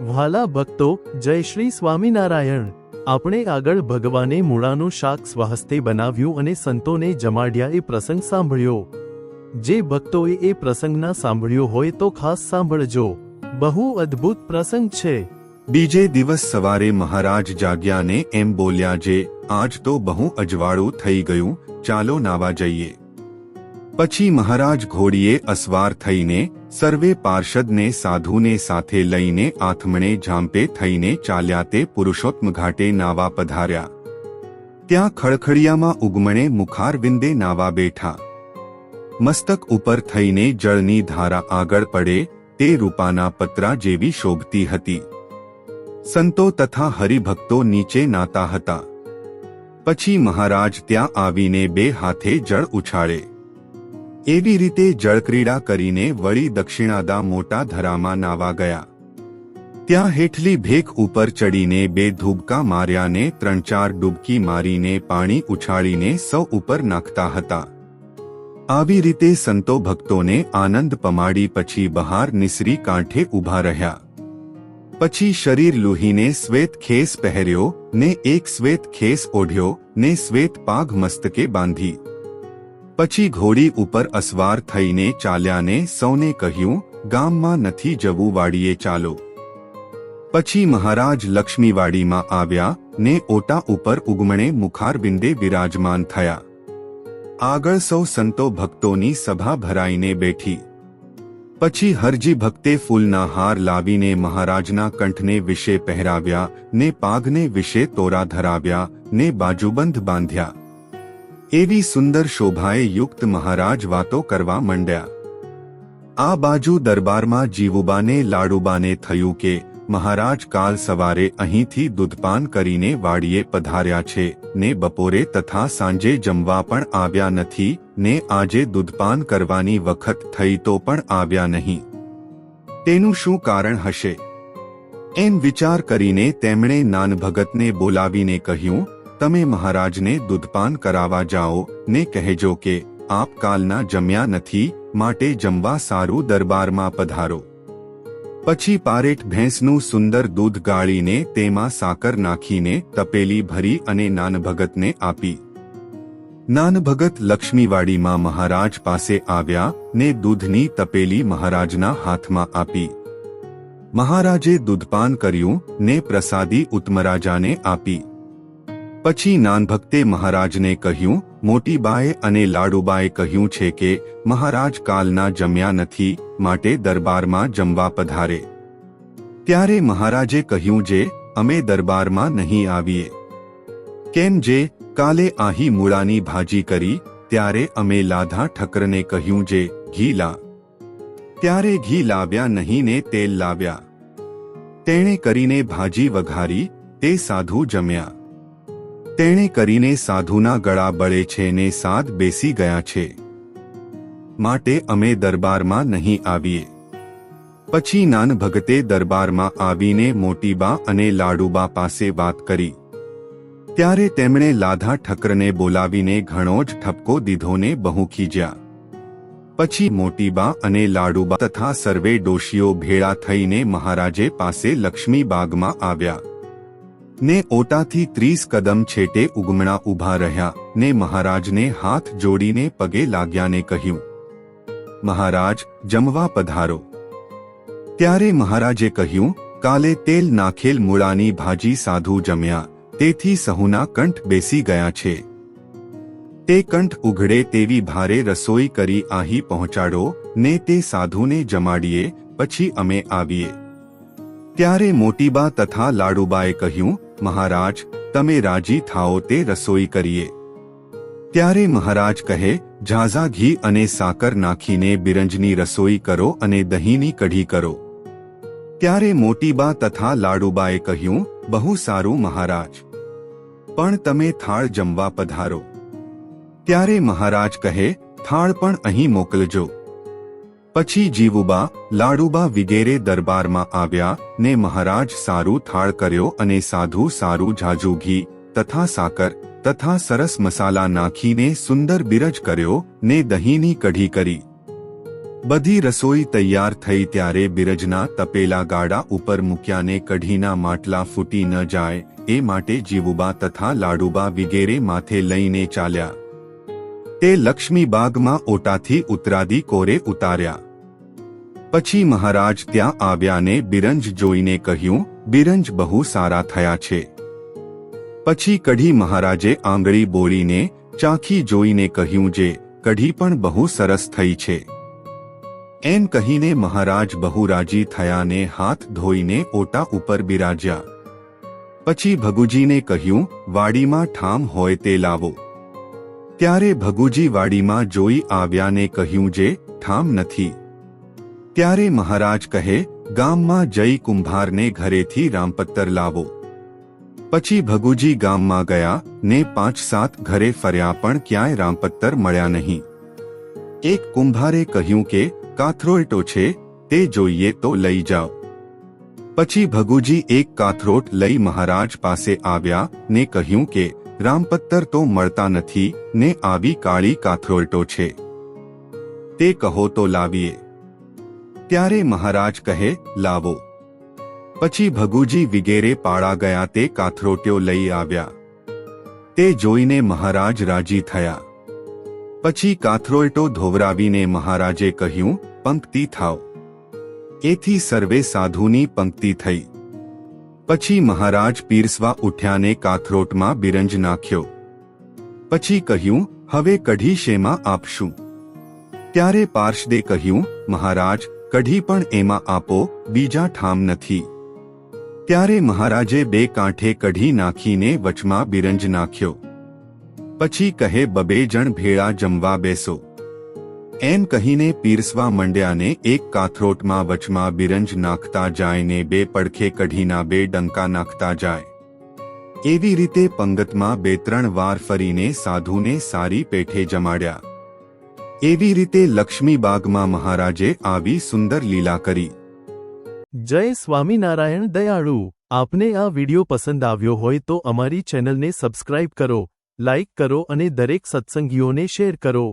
વ્હાલા ભક્તો, જય શ્રી સ્વામિનારાયણ। આપણે આગળ ભગવાને મૂળાનું શાક સ્વહસ્તે બનાવ્યું અને સંતોને જમાડ્યા એ પ્રસંગ સાંભળ્યો। જે ભક્તોએ એ પ્રસંગના સાંભળ્યો હોય તો ખાસ સાંભળજો, બહુ અદ્ભુત પ્રસંગ છે। બીજે દિવસ સવારે મહારાજ જાગ્યા ને એમ બોલ્યા, જે આજ તો બહુ અજવાળું થઈ ગયું, ચાલો નાવા જઈએ। પછી મહારાજ ઘોડીએ અસવાર થઈને સર્વે પાર્ષદને સાધુને સાથે લઈને આથમણે ઝાંપે થઈને ચાલ્યા તે પુરુષોત્તમ ઘાટે નાવા પધાર્યા। ત્યાં ખળખળિયામાં ઉગમણે મુખારવિંદે નાવા બેઠા। મસ્તક ઉપર થઈને જળની ધારા આગળ પડે તે રૂપાના પતરા જેવી શોભતી હતી। સંતો તથા હરિભક્તો નીચે નાતા હતા। પછી મહારાજ ત્યાં આવીને બે હાથે જળ ઉછાળે એવી રીતે જળક્રીડા કરીને વળી દક્ષિણાદા મોટા ધરામાં નાવા ગયા। ત્યાં હેઠલી ભેખ ઉપર ચડીને બે ધૂબકા માર્યા ને 3-4 ડૂબકી મારીને પાણી ઉછાળીને સૌ ઉપર નાખતા હતા। આવી રીતે સંતો ભક્તોને આનંદ પમાડી પછી બહાર નિસરી કાંઠે ઊભા રહ્યા। પછી શરીર લૂહીને શ્વેત ખેસ પહેર્યો ને એક શ્વેત ખેસ ઓઢ્યો ને શ્વેત પાઘ મસ્તકે બાંધી। પછી ઘોડી ઉપર અસવાર થઈને ચાલ્યા ને સૌને કહ્યું, ગામમાં નથી જવું, વાડીએ ચાલો। પછી મહારાજ લક્ષ્મીવાડીમાં આવ્યા ને ઓટા ઉપર ઉગમણે મુખારબિંદે વિરાજમાન થયા। આગળ સૌ સંતો ભક્તોની સભા ભરાઈને બેઠી। પછી હરજી ભક્તે ફૂલના હાર લાવીને મહારાજના કંઠને વિશે પહેરાવ્યા ને પાઘને વિશે તોરા ધરાવ્યા ને બાજુબંધ બાંધ્યા। એવી સુંદર શોભાએ યુક્ત મહારાજ વાતો કરવા માંડ્યા। આ બાજુ દરબારમાં જીવુબાને લાડુબાને થયું કે મહારાજ કાલ સવારે અહીંથી દૂધપાન કરીને વાડીએ પધાર્યા છે ને બપોરે તથા સાંજે જમવા પણ આવ્યા નથી ને આજે દૂધપાન કરવાની વખત થઈ તો પણ આવ્યા નહીં। તેનું શું કારણ હશે? એમ વિચાર કરીને તેમણે નાનભગતને બોલાવીને કહ્યું, તમે મહારાજને દૂધપાન કરાવવા જાઓ ને કહેજો કે આપ કાલના જમ્યા નથી, માટે જમવા સારું દરબારમાં પધારો। પછી પારેટ ભેંસનું સુંદર દૂધ ગાળીને તેમાં સાકર નાખીને તપેલી ભરી અને નાનભગતને આપી। નાનભગત લક્ષ્મીવાડીમાં મહારાજ પાસે આવ્યા ને દૂધની તપેલી મહારાજના હાથમાં આપી। મહારાજે દૂધપાન કર્યું ને પ્રસાદી ઉત્તમરાજાને આપી। પછી નાનભક્તે મહારાજને કહ્યું, મોટી બાએ અને લાડુબાએ કહ્યું છે કે મહારાજ કાલના જમ્યા નથી, માટે દરબારમાં જમવા પધારે। ત્યારે મહારાજે કહ્યું, જે અમે દરબારમાં નહીં આવીએ। કેમ? જે કાલે આહી મૂળાની ભાજી કરી ત્યારે અમે લાધા ઠક્કરને કહ્યું, જે ઘી લા। ત્યારે ઘી લાવ્યા નહીં ને તેલ લાવ્યા। તેણે કરીને ભાજી વઘારી, તે સાધુ જમ્યા। તેણે કરીને સાધુના ગળા બળે છે ને સાદ બેસી ગયા છે, માટે અમે દરબારમાં નહીં આવીએ। પછી નાનભગતે દરબારમાં આવીને મોટીબા અને લાડુબા પાસે વાત કરી। ત્યારે તેમણે લાધા ઠક્કરને બોલાવીને ઘણો જ ઠપકો દીધો ને બહુ ખીજ્યા। પછી મોટીબા અને લાડુબા તથા સર્વે ડોશીઓ ભેળા થઈને મહારાજે પાસે લક્ષ્મી બાગમાં આવ્યા ને ઓટાથી 30 કદમ છેટે ઉગમણા ઊભા રહ્યા ને મહારાજને હાથ જોડીને પગે લાગ્યા ને કહ્યું, મહારાજ જમવા પધારો। ત્યારે મહારાજે કહ્યું, કાલે તેલ નાખેલ મૂળાની ભાજી સાધુ જમ્યા, તેથી સહુના કંઠ બેસી ગયા છે। તે કંઠ ઉઘડે તેવી ભારે રસોઈ કરી અહીં પહોંચાડો ને તે સાધુને જમાડીએ, પછી અમે આવીએ। ત્યારે મોટીબા તથા લાડુબાએ કહ્યું, મહારાજ તમે રાજી થાઓ તે રસોઈ કરીએ। ત્યારે મહારાજ કહે, ઝાઝા ઘી અને સાકર નાખીને બિરંજની રસોઈ કરો અને દહીંની કઢી કરો। ત્યારે મોટીબા તથા લાડુબાએ કહ્યું, બહુ સારું મહારાજ, પણ તમે થાળ જમવા પધારો। ત્યારે મહારાજ કહે, થાળ પણ અહીં મોકલજો। પછી જીવુબા, લાડુબા વિગેરે દરબારમાં આવ્યા ને મહારાજ સારું થાળ કર્યો અને સાધુ સારું ઝાઝું ઘી તથા સાકર તથા સરસ મસાલા નાખીને સુંદર બિરજ કર્યો ને દહીંની કઢી કરી। બધી રસોઈ તૈયાર થઈ ત્યારે બિરજના તપેલા ગાડા ઉપર મૂક્યાને કઢીના માટલા ફૂટી ન જાય એ માટે જીવુબા તથા લાડુબા વિગેરે માથે લઈને ચાલ્યા. તે લક્ષ્મીબાગમાં ઓટાથી ઉતરાદી કોરે ઉતાર્યા. પછી મહારાજ ત્યાં આવ્યાને બિરંજ જોઈને કહ્યું, બિરંજ બહુ સારા થયા છે. પછી કઢી મહારાજે આંગળી બોળીને ચાખી જોઈને કહ્યું, જે કઢી પણ બહુ સરસ થઈ છે. એમ કહીને મહારાજ બહુ રાજી થયાને હાથ ધોઈને ઓટા ઉપર બિરાજ્યા. પછી ભગુજીને કહ્યું, વાડીમાં ઠામ હોય તે લાવો. ત્યારે ભગુજી વાડીમાં જોઈ આવ્યાને કહ્યું, જે ઠામ નથી. ત્યારે મહારાજ કહે, ગામમાં જઈ કુંભારને ઘરેથી રામપત્તર લાવો. પછી ભગુજી ગામમાં ગયા ને 5-7 ઘરે ફર્યા પણ ક્યાંય રામપત્તર મળ્યા નહીં. એક કુંભારે કહ્યું કે કાથરોટો છે, તે જોઈએ તો લઈ જાઓ. પછી ભગુજી એક કાથરોટ લઈ મહારાજ પાસે આવ્યા ને કહ્યું કે રામપત્તર તો મળતા નથી ને આવી કાળી કાથરોટો છે, તે કહો તો લાવીએ. ત્યારે મહારાજ કહે, લાવો. પછી ભગુજી વિગેરે પાડા ગયા તે કાથરોટ્યો લઈ આવ્યા. તે જોઈને મહારાજ રાજી થયા. પછી કાથરોટો ધોવરાવીને મહારાજે કહ્યું, પંક્તિ થાવ. એથી સર્વે સાધુની પંક્તિ થઈ. પછી મહારાજ પીરસવા ઉઠ્યાને કાથરોટમાં બિરંજ નાખ્યો. પછી કહ્યું, હવે કઢી શેમાં આપશું? ત્યારે પાર્ષદે કહ્યું, મહારાજ કઢી પણ એમાં આપો, બીજા ઠામ નથી. ત્યારે મહારાજે 2 કાંઠે કઢી નાખીને વચમાં બિરંજ નાખ્યો. પછી કહે, 2 જણ ભેળા જમવા બેસો. એમ કહીને પીરસવા મંડ્યાને એક કાથરોટમાં વચમાં બિરંજ નાખતા જાય ને 2 પડખે કઢીના 2 ડંકા નાખતા જાય. એવી રીતે પંગતમાં 2-3 વાર ફરીને સાધુને સારી પેઠે જમાડ્યા. એવી રીતે લક્ષ્મીબાગમાં મહારાજે આવી સુંદર લીલા કરી. જય સ્વામિનારાયણ દયાળુ. આપને આ વિડિયો પસંદ આવ્યો હોય તો અમારી ચેનલને સબસ્ક્રાઇબ કરો, લાઇક કરો અને દરેક સત્સંગીઓને શેર કરો.